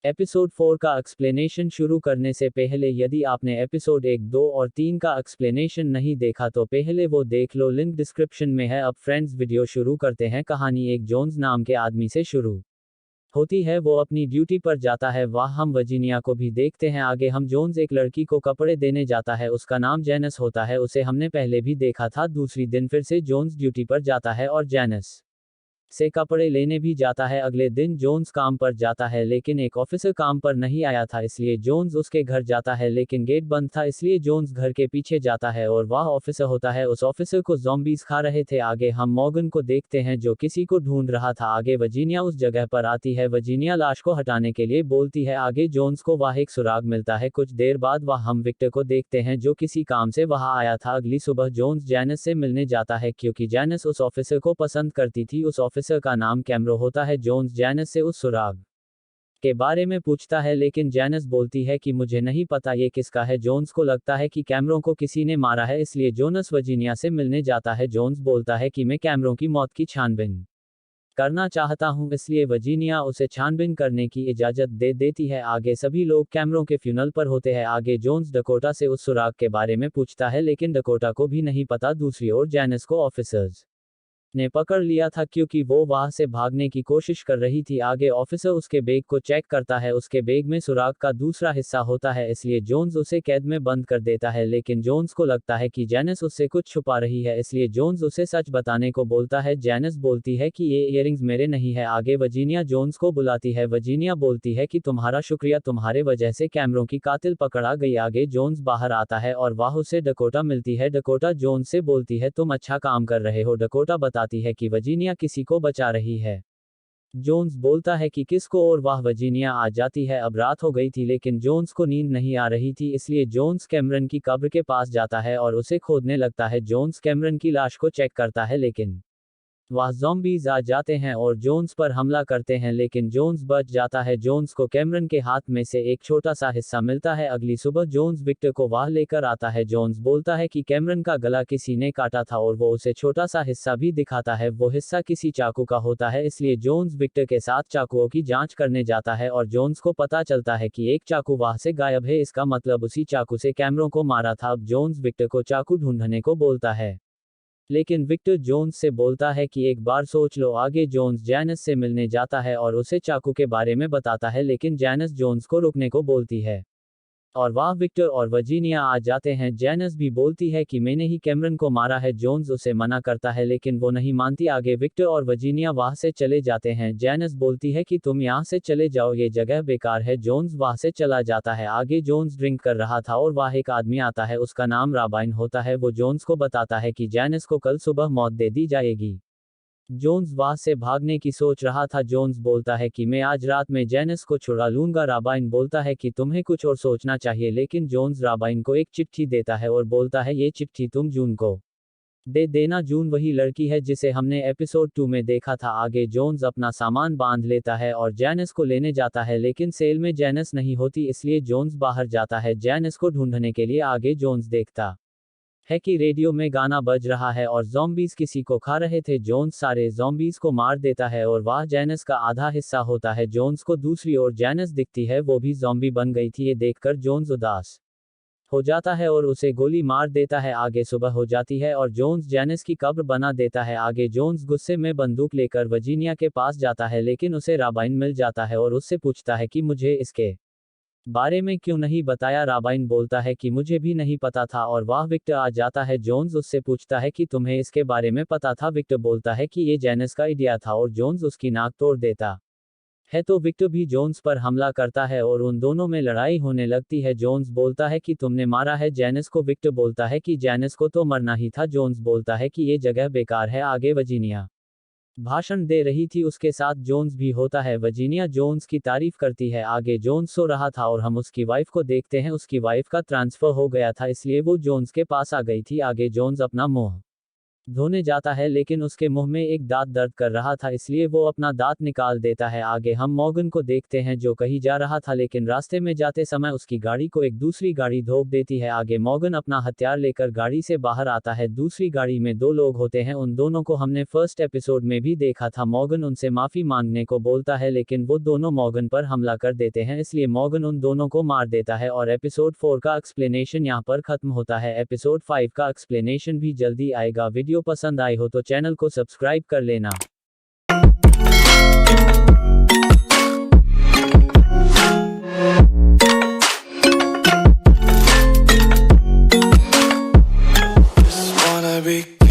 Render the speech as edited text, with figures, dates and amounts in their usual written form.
Episode 4 का explanation शुरू करने से पहले यदि आपने एपिसोड 1, 2 और 3 का एक्सप्लेनेशन नहीं देखा तो पहले वो देख लो, लिंक डिस्क्रिप्शन में है। अब फ्रेंड्स वीडियो शुरू करते हैं। कहानी एक जोन्स नाम के आदमी से शुरू होती है। वो अपनी ड्यूटी पर जाता है। वह हम वर्जीनिया को भी देखते हैं। आगे हम जोन्स एक लड़की को कपड़े देने जाता है। उसका नाम जैनस होता है। उसे हमने पहले भी देखा था। दूसरी दिन फिर से जोन्स ड्यूटी पर जाता है और जैनस से कपड़े लेने भी जाता है। अगले दिन जोन्स काम पर जाता है लेकिन एक ऑफिसर काम पर नहीं आया था, इसलिए जोन्स उसके घर जाता है लेकिन गेट बंद था, इसलिए जोन्स घर के पीछे जाता है और वह ऑफिसर होता है। उस ऑफिसर को ज़ॉम्बीज खा रहे थे। आगे हम मॉर्गन को देखते हैं जो किसी को ढूंढ रहा था। आगे वर्जीनिया उस जगह पर आती है। वर्जीनिया लाश को हटाने के लिए बोलती है। आगे जोन्स को वह एक सुराग मिलता है। कुछ देर बाद वह हम विक्टर को देखते हैं जो किसी काम से वहां आया था। अगली सुबह जोन्स जैनस से मिलने जाता है क्योंकि जैनस उस ऑफिसर को पसंद करती थी। उस ऑफिसर का नाम कैमरो होता है। जोन्स जैनस से उस सुराग के बारे में पूछता है लेकिन जैनस बोलती है कि मुझे नहीं पता ये किसका है। जोन्स को लगता है कि कैमरो को किसी ने मारा है, इसलिए जोनस वर्जीनिया से मिलने जाता है। जोन्स बोलता है कि मैं कैमरो की मौत की छानबीन करना चाहता हूं, इसलिए वर्जीनिया उसे छानबीन करने की इजाजत दे देती है। आगे सभी लोग कैमरो के फ्यूनल पर होते हैं। आगे जोन्स डकोटा से उस सुराग के बारे में पूछता है लेकिन डकोटा को भी नहीं पता। दूसरी ओर जैनस को ऑफिसर्स ने पकड़ लिया था क्योंकि वो वहां से भागने की कोशिश कर रही थी। आगे ऑफिसर उसके बैग को चेक करता है। उसके बैग में सुराग का दूसरा हिस्सा होता है, इसलिए जोन्स उसे कैद में बंद कर देता है लेकिन जोन्स को लगता है कि जैनस उससे कुछ छुपा रही है, इसलिए जोन्स उसे सच बताने को बोलता है। जैनस बोलती है कि ये इयररिंग्स मेरे नहीं है। आगे वर्जीनिया जोन्स को बुलाती है। वर्जीनिया बोलती है कि तुम्हारा शुक्रिया, तुम्हारे वजह से कैमरो की कातिल पकड़ा गई। आगे जोन्स बाहर आता है और वह उसे डकोटा मिलती है। डकोटा जोन्स से बोलती है तुम अच्छा काम कर रहे हो। डकोटा बताती है कि वर्जीनिया किसी को बचा रही है। जोन्स बोलता है कि किसको, और वह वर्जीनिया आ जाती है। अब रात हो गई थी लेकिन जोन्स को नींद नहीं आ रही थी, इसलिए जोन्स कैमरन की कब्र के पास जाता है और उसे खोदने लगता है। जोन्स कैमरन की लाश को चेक करता है लेकिन वह ज़ॉम्बीज आ जाते हैं और जोन्स पर हमला करते हैं लेकिन जोन्स बच जाता है। जोन्स को कैमरन के हाथ में से एक छोटा सा हिस्सा मिलता है। अगली सुबह जोन्स विक्टर को वह लेकर आता है। जोन्स बोलता है कि कैमरन का गला किसी ने काटा था और वो उसे छोटा सा हिस्सा भी दिखाता है। वो हिस्सा किसी चाकू का होता है, इसलिए जोन्स विक्टर के साथ चाकुओं की जांच करने जाता है और जोन्स को पता चलता है कि एक चाकू वहां से गायब है। इसका मतलब उसी चाकू से कैमरों को मारा था। अब जोन्स विक्टर को चाकू ढूंढने को बोलता है लेकिन विक्टर जोन्स से बोलता है कि एक बार सोच लो। आगे जोन्स जैनस से मिलने जाता है और उसे चाकू के बारे में बताता है लेकिन जैनस जोन्स को रुकने को बोलती है और वह विक्टर और वर्जीनिया आ जाते हैं। जैनस भी बोलती है कि मैंने ही कैमरन को मारा है। जोन्स उसे मना करता है लेकिन वो नहीं मानती। आगे विक्टर और वर्जीनिया वहां से चले जाते हैं। जैनस बोलती है कि तुम यहां से चले जाओ, ये जगह बेकार है। जोन्स वहां से चला जाता है। आगे जोन्स ड्रिंक कर रहा था और वह एक आदमी आता है, उसका नाम राबाइन होता है। वो जोन्स को बताता है कि जैनस को कल सुबह मौत दे दी जाएगी। जोन्स वहां से भागने की सोच रहा था। जोन्स बोलता है कि मैं आज रात में जैनस को छुड़ा लूंगा। राबाइन बोलता है कि तुम्हें कुछ और सोचना चाहिए, लेकिन जोन्स राबाइन को एक चिट्ठी देता है और बोलता है ये चिट्ठी तुम जून को दे देना। जून वही लड़की है जिसे हमने एपिसोड 2 में देखा था। आगे जोन्स अपना सामान बांध लेता है और जैनस को लेने जाता है लेकिन सेल में जैनस नहीं होती, इसलिए जोन्स बाहर जाता है जैनस को ढूंढने के लिए। आगे जोन्स देखता है कि रेडियो में गाना बज रहा है और ज़ॉम्बीज किसी को खा रहे थे। जोन्स सारे ज़ॉम्बीज को मार देता है और वह जैनस का आधा हिस्सा होता है। जोन्स को दूसरी ओर जैनस दिखती है, वो भी ज़ॉम्बी बन गई थी। ये देखकर जोन्स उदास हो जाता है और उसे गोली मार देता है। आगे सुबह हो जाती है और जोन्स जैनस की कब्र बना देता है। आगे जोन्स गुस्से में बंदूक लेकर वर्जीनिया के पास जाता है लेकिन उसे राबाइन मिल जाता है और उससे पूछता है कि मुझे इसके बारे में क्यों नहीं बताया। राबाइन बोलता है कि मुझे भी नहीं पता था और वह विक्टर आ जाता है। जोन्स उससे पूछता है कि तुम्हें इसके बारे में पता था। विक्टर बोलता है कि ये जैनस का आइडिया था और जोन्स उसकी नाक तोड़ देता है, तो विक्टर भी जोन्स पर हमला करता है और उन दोनों में लड़ाई होने लगती है। जोन्स बोलता है कि तुमने मारा है जैनस को। विक्टर बोलता है कि जैनस को तो मरना ही था। जोन्स बोलता है कि ये जगह बेकार है। आगे वर्जीनिया भाषण दे रही थी, उसके साथ जोन्स भी होता है। वर्जीनिया जोन्स की तारीफ करती है। आगे जोन्स सो रहा था और हम उसकी वाइफ को देखते हैं। उसकी वाइफ का ट्रांसफर हो गया था, इसलिए वो जोन्स के पास आ गई थी। आगे जोन्स अपना मुंह धोने जाता है लेकिन उसके मुंह में एक दांत दर्द कर रहा था, इसलिए वो अपना दांत निकाल देता है। आगे हम मॉर्गन को देखते हैं जो कहीं जा रहा था लेकिन रास्ते में जाते समय उसकी गाड़ी को एक दूसरी गाड़ी ठोक देती है। आगे मॉर्गन अपना हथियार लेकर गाड़ी से बाहर आता है। दूसरी गाड़ी में दो लोग होते हैं, उन दोनों को हमने फर्स्ट एपिसोड में भी देखा था। मॉर्गन उनसे माफी मांगने को बोलता है लेकिन वो दोनों मॉर्गन पर हमला कर देते हैं, इसलिए मॉर्गन उन दोनों को मार देता है और एपिसोड 4 का एक्सप्लेनेशन यहाँ पर खत्म होता है। एपिसोड 5 का एक्सप्लेनेशन भी जल्दी आएगा। वीडियो पसंद आई हो तो चैनल को सब्सक्राइब कर लेना। Wanna be